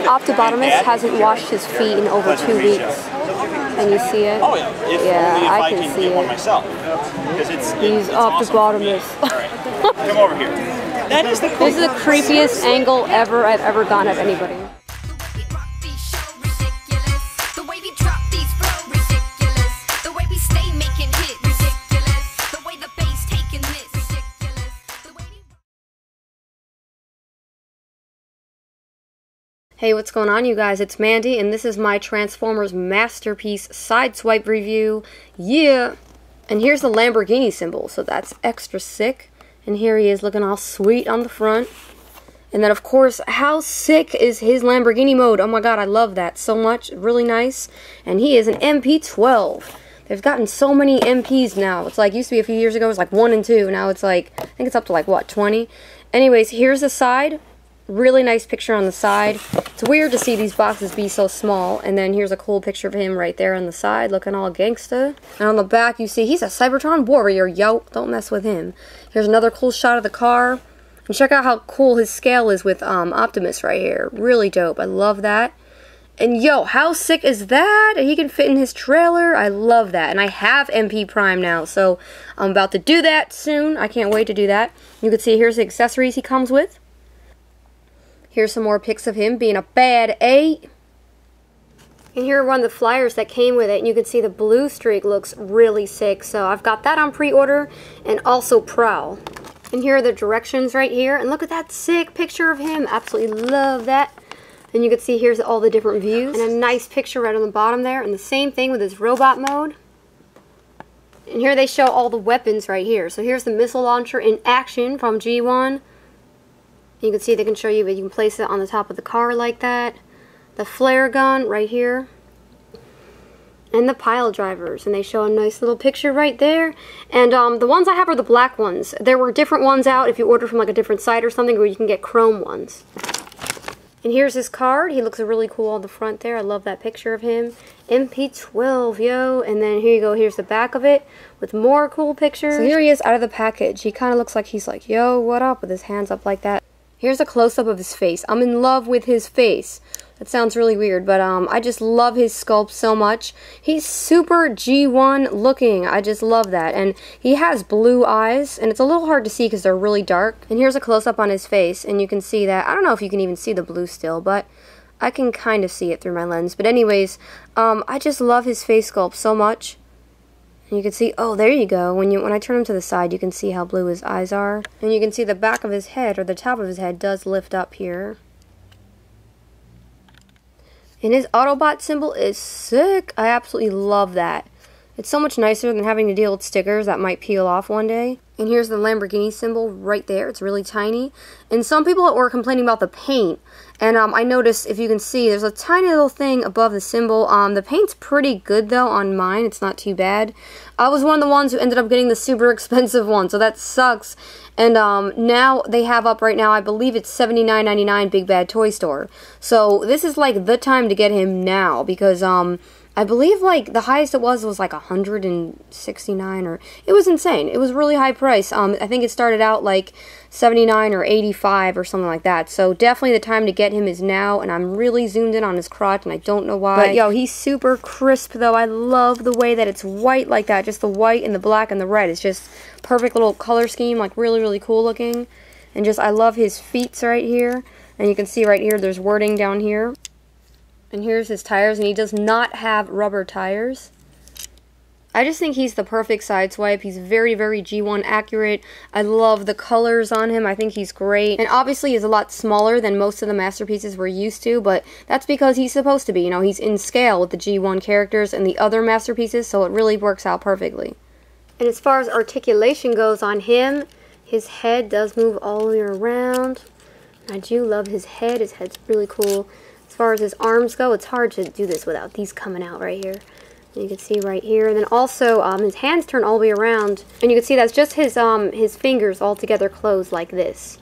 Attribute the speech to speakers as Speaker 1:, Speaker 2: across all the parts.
Speaker 1: Optobotomist hasn't washed his feet in over 2 weeks. Can you see it?
Speaker 2: Oh yeah,
Speaker 1: yeah, I can see
Speaker 2: get
Speaker 1: it.
Speaker 2: One myself.
Speaker 1: He's Optobotomist.
Speaker 2: Awesome. Come over here. That is the
Speaker 1: This is the creepiest angle I've ever done of anybody. Hey, what's going on, you guys? It's Mandy, and this is my Transformers Masterpiece Sideswipe review. Yeah! And here's the Lamborghini symbol, so that's extra sick. And here he is looking all sweet on the front. And then, of course, how sick is his Lamborghini mode? Oh my god, I love that so much. Really nice. And he is an MP-12. They've gotten so many MPs now. It's like, used to be a few years ago, it was like 1 and 2. Now it's like, I think it's up to like, what, 20? Anyways, here's the side. Really nice picture on the side. It's weird to see these boxes be so small. And then here's a cool picture of him right there on the side, looking all gangsta. And on the back, you see he's a Cybertron warrior, yo. Don't mess with him. Here's another cool shot of the car. And check out how cool his scale is with Optimus right here. Really dope. I love that. And yo, how sick is that? He can fit in his trailer. I love that. And I have MP Prime now, so I'm about to do that soon. I can't wait to do that. You can see here's the accessories he comes with. Here's some more pics of him being a bad 8. And here are one of the flyers that came with it. And you can see the blue streak looks really sick. So I've got that on pre-order. And also Prowl. And here are the directions right here. And look at that sick picture of him. Absolutely love that. And you can see here's all the different views. And a nice picture right on the bottom there. And the same thing with his robot mode. And here they show all the weapons right here. So here's the missile launcher in action from G1. You can see they can show you, but you can place it on the top of the car like that. The flare gun right here. And the pile drivers. And they show a nice little picture right there. And the ones I have are the black ones. There were different ones out if you order from like a different site or something, where you can get chrome ones. And here's his card. He looks really cool on the front there. I love that picture of him. MP-12, yo. And then here you go. Here's the back of it with more cool pictures. So here he is out of the package. He kind of looks like he's like, yo, what up? With his hands up like that. Here's a close-up of his face. I'm in love with his face. That sounds really weird, but I just love his sculpt so much. He's super G1 looking. I just love that. And he has blue eyes, and it's a little hard to see because they're really dark. And here's a close-up on his face, and you can see that. I don't know if you can even see the blue still, but I can kind of see it through my lens. But anyways, I just love his face sculpt so much. And you can see, oh, there you go. When I turn him to the side, you can see how blue his eyes are. And you can see the back of his head, or the top of his head, does lift up here. And his Autobot symbol is sick. I absolutely love that. It's so much nicer than having to deal with stickers that might peel off one day. And here's the Lamborghini symbol right there. It's really tiny. And some people were complaining about the paint. And I noticed, if you can see, there's a tiny little thing above the symbol. The paint's pretty good, though, on mine. It's not too bad. I was one of the ones who ended up getting the super expensive one, so that sucks. And now they have up right now, I believe it's $79.99 Big Bad Toy Store. So this is like the time to get him now, because I believe like the highest it was like $169, or it was insane. It was really high price. I think it started out like $79 or $85 or something like that. So definitely the time to get him is now, and I'm really zoomed in on his crotch, and I don't know why. But yo, he's super crisp though. I love the way that it's white like that. Just the white and the black and the red. It's just perfect little color scheme, like really, really cool looking. And just, I love his feet right here. And you can see right here, there's wording down here. And here's his tires, and he does not have rubber tires. I just think he's the perfect Sideswipe. He's very, very G1 accurate. I love the colors on him. I think he's great. And obviously he's a lot smaller than most of the masterpieces we're used to, but that's because he's supposed to be. You know, he's in scale with the G1 characters and the other masterpieces, so it really works out perfectly. And as far as articulation goes on him, his head does move all the way around. I do love his head. His head's really cool. As far as his arms go, it's hard to do this without these coming out right here. And you can see right here. And then also, his hands turn all the way around. And you can see that's just his fingers all together closed like this.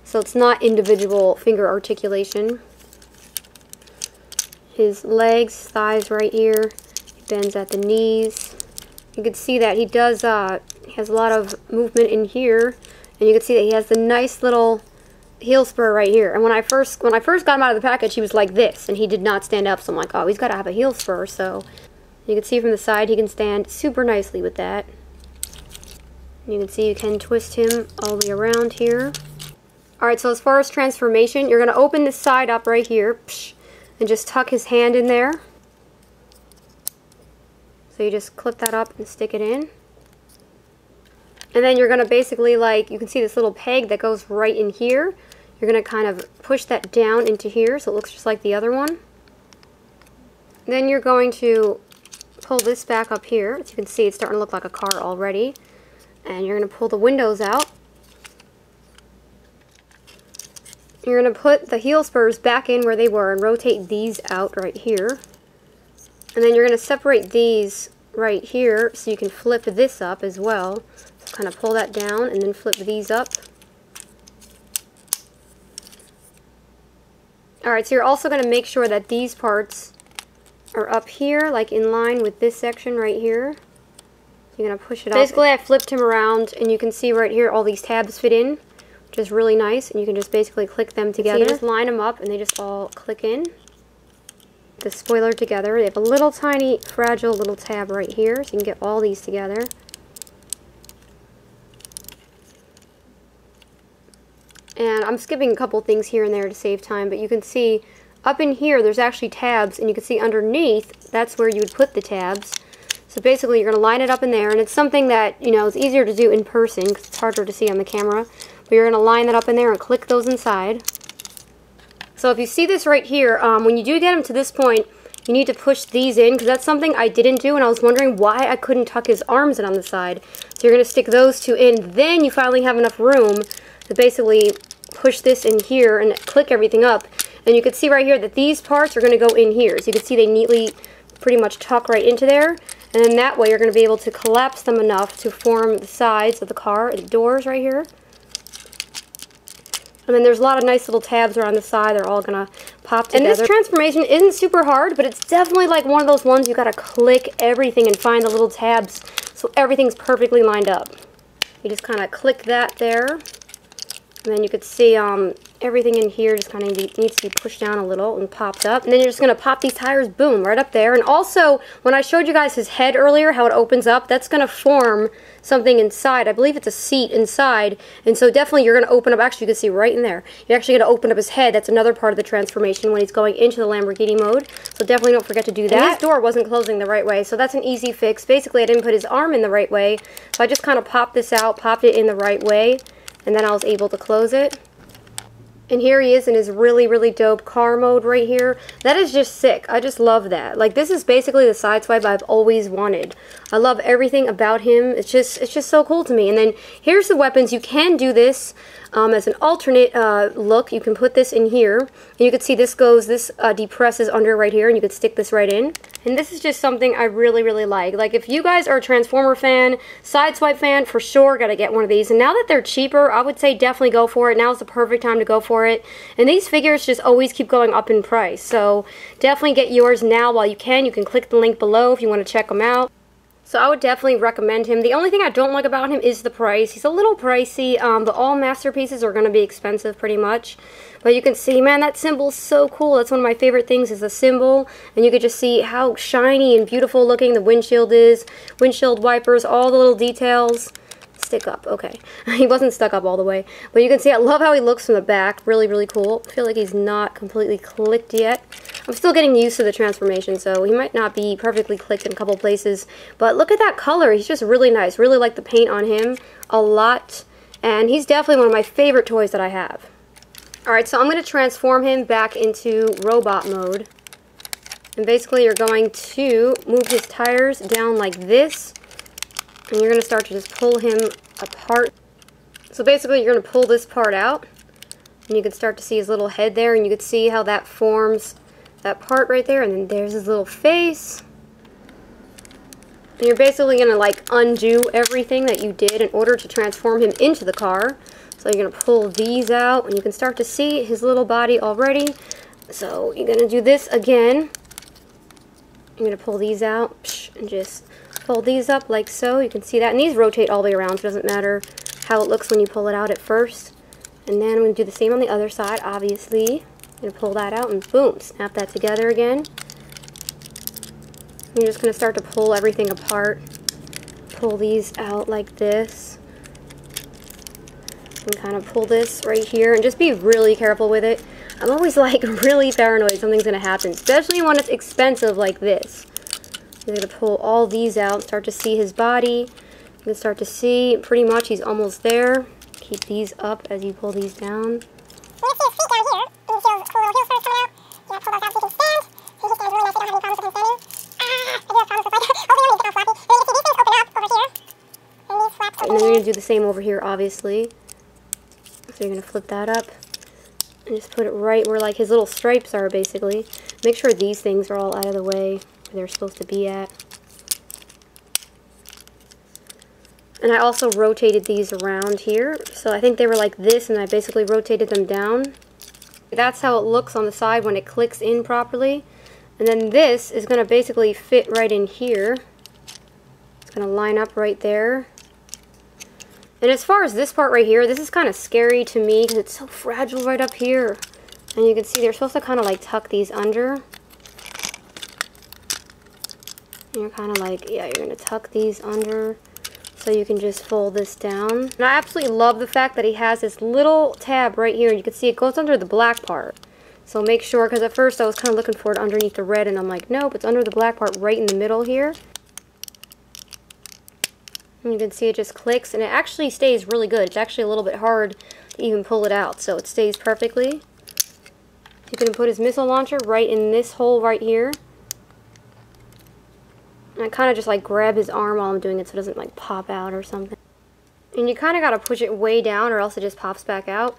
Speaker 1: So it's not individual finger articulation. His legs, thighs right here. He bends at the knees. You can see that he does, he has a lot of movement in here. And you can see that he has the nice little heel spur right here. And when I first got him out of the package, he was like this, and he did not stand up. So I'm like, oh, he's got to have a heel spur. So you can see from the side, he can stand super nicely with that. You can see you can twist him all the way around here. Alright, so as far as transformation, you're going to open this side up right here, and just tuck his hand in there. So you just clip that up and stick it in. And then you're going to basically, like, you can see this little peg that goes right in here. You're going to kind of push that down into here so it looks just like the other one. Then you're going to pull this back up here. As you can see, it's starting to look like a car already. And you're going to pull the windows out. You're going to put the heel spurs back in where they were and rotate these out right here. And then you're going to separate these right here so you can flip this up as well. So kind of pull that down and then flip these up. Alright, so you're also going to make sure that these parts are up here, like in line with this section right here. You're going to push it up. Basically, I flipped him around, and you can see right here all these tabs fit in, which is really nice, and you can just basically click them together. So you just line them up, and they just all click in. The spoiler together. They have a little tiny, fragile little tab right here, so you can get all these together. And I'm skipping a couple things here and there to save time, but you can see up in here, there's actually tabs, and you can see underneath, that's where you would put the tabs. So basically, you're going to line it up in there, and it's something that, you know, is easier to do in person because it's harder to see on the camera. But you're going to line that up in there and click those inside. So if you see this right here, when you do get them to this point, you need to push these in because that's something I didn't do, and I was wondering why I couldn't tuck his arms in on the side. So you're going to stick those two in. Then you finally have enough room to basically push this in here and click everything up. And you can see right here that these parts are going to go in here. So you can see they neatly pretty much tuck right into there. And then that way you're going to be able to collapse them enough to form the sides of the car and the doors right here. And then there's a lot of nice little tabs around the side. They're all going to pop together. And this transformation isn't super hard, but it's definitely like one of those ones you got to click everything and find the little tabs so everything's perfectly lined up. You just kind of click that there. And then you could see everything in here just kind of needs to be pushed down a little and popped up. And then you're just going to pop these tires, boom, right up there. And also, when I showed you guys his head earlier, how it opens up, that's going to form something inside. I believe it's a seat inside. And so definitely you're going to open up, actually you can see right in there, you're actually going to open up his head. That's another part of the transformation when he's going into the Lamborghini mode. So definitely don't forget to do that. And his door wasn't closing the right way, so that's an easy fix. Basically, I didn't put his arm in the right way, so I just kind of popped this out, popped it in the right way, and then I was able to close it. And here he is in his really, really dope car mode right here. That is just sick. I just love that. Like, this is basically the Sideswipe I've always wanted. I love everything about him. It's just so cool to me. And then here's the weapons. You can do this as an alternate look. You can put this in here. And you can see this depresses under right here, and you could stick this right in. And this is just something I really, really like. Like, if you guys are a Transformer fan, Sideswipe fan, for sure gotta get one of these. And now that they're cheaper, I would say definitely go for it. Now's the perfect time to go for it. And these figures just always keep going up in price. So definitely get yours now while you can. You can click the link below if you want to check them out. So I would definitely recommend him. The only thing I don't like about him is the price. He's a little pricey, but all masterpieces are going to be expensive pretty much. But you can see, man, that symbol's so cool. That's one of my favorite things is the symbol. And you can just see how shiny and beautiful looking the windshield is. Windshield wipers, all the little details. Stick up, okay. He wasn't stuck up all the way. But you can see, I love how he looks from the back. Really, really cool. I feel like he's not completely clicked yet. I'm still getting used to the transformation, so he might not be perfectly clicked in a couple places. But look at that color. He's just really nice. Really like the paint on him a lot. And he's definitely one of my favorite toys that I have. Alright, so I'm going to transform him back into robot mode. And basically you're going to move his tires down like this. And you're going to start to just pull him apart. So basically you're going to pull this part out. And you can start to see his little head there. And you can see how that forms that part right there. And then there's his little face. And you're basically going to like undo everything that you did in order to transform him into the car. So you're going to pull these out. And you can start to see his little body already. So you're going to do this again. You're going to pull these out. And just fold these up like so. You can see that. And these rotate all the way around, so it doesn't matter how it looks when you pull it out at first. And then I'm going to do the same on the other side, obviously. I'm going to pull that out and boom, snap that together again. You're just going to start to pull everything apart. Pull these out like this. And kind of pull this right here and just be really careful with it. I'm always like really paranoid something's going to happen, especially when it's expensive like this. You're going to pull all these out, start to see his body. You can start to see pretty much he's almost there. Keep these up as you pull these down.
Speaker 3: You can see his feet down here. You can feel his cool little heels start coming out. You gotta pull those out so he can stand. So he stands really nice. You don't have any problems with him standing. I do have problems with like, over here when he gets all floppy. And then you can see these things open up over here. And these flaps open.
Speaker 1: And then you're going to do the same over here, obviously. So you're going to flip that up. And just put it right where like his little stripes are, basically. Make sure these things are all out of the way where they're supposed to be at. And I also rotated these around here. So I think they were like this, and I basically rotated them down. That's how it looks on the side when it clicks in properly. And then this is going to basically fit right in here. It's going to line up right there. And as far as this part right here, this is kind of scary to me because it's so fragile right up here. And you can see they're supposed to kind of like tuck these under. And you're kind of like, yeah, you're going to tuck these under so you can just fold this down. And I absolutely love the fact that he has this little tab right here. And you can see it goes under the black part. So make sure, because at first I was kind of looking for it underneath the red, and I'm like, nope, it's under the black part right in the middle here. And you can see it just clicks, and it actually stays really good. It's actually a little bit hard to even pull it out, so it stays perfectly. You can put his missile launcher right in this hole right here. And I kind of just like grab his arm while I'm doing it so it doesn't like pop out or something. And you kind of got to push it way down or else it just pops back out.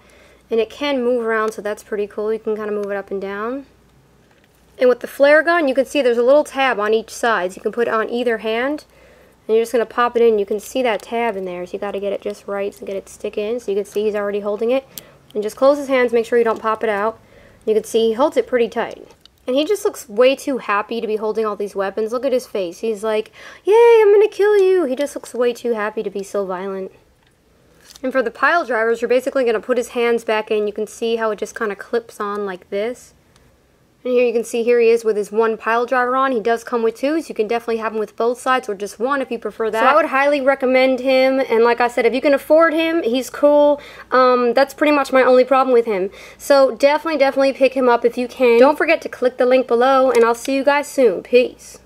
Speaker 1: And it can move around, so that's pretty cool. You can kind of move it up and down. And with the flare gun, you can see there's a little tab on each side. So you can put it on either hand. And you're just going to pop it in. You can see that tab in there. So you got to get it just right to get it to stick in. So you can see he's already holding it. And just close his hands. Make sure you don't pop it out. You can see he holds it pretty tight. And he just looks way too happy to be holding all these weapons. Look at his face. He's like, yay, I'm going to kill you. He just looks way too happy to be so violent. And for the pile drivers, you're basically going to put his hands back in. You can see how it just kind of clips on like this. And here you can see here he is with his one pile driver on. He does come with two, so you can definitely have him with both sides or just one if you prefer that. So I would highly recommend him. And like I said, if you can afford him, he's cool. That's pretty much my only problem with him. So definitely pick him up if you can. Don't forget to click the link below, and I'll see you guys soon. Peace.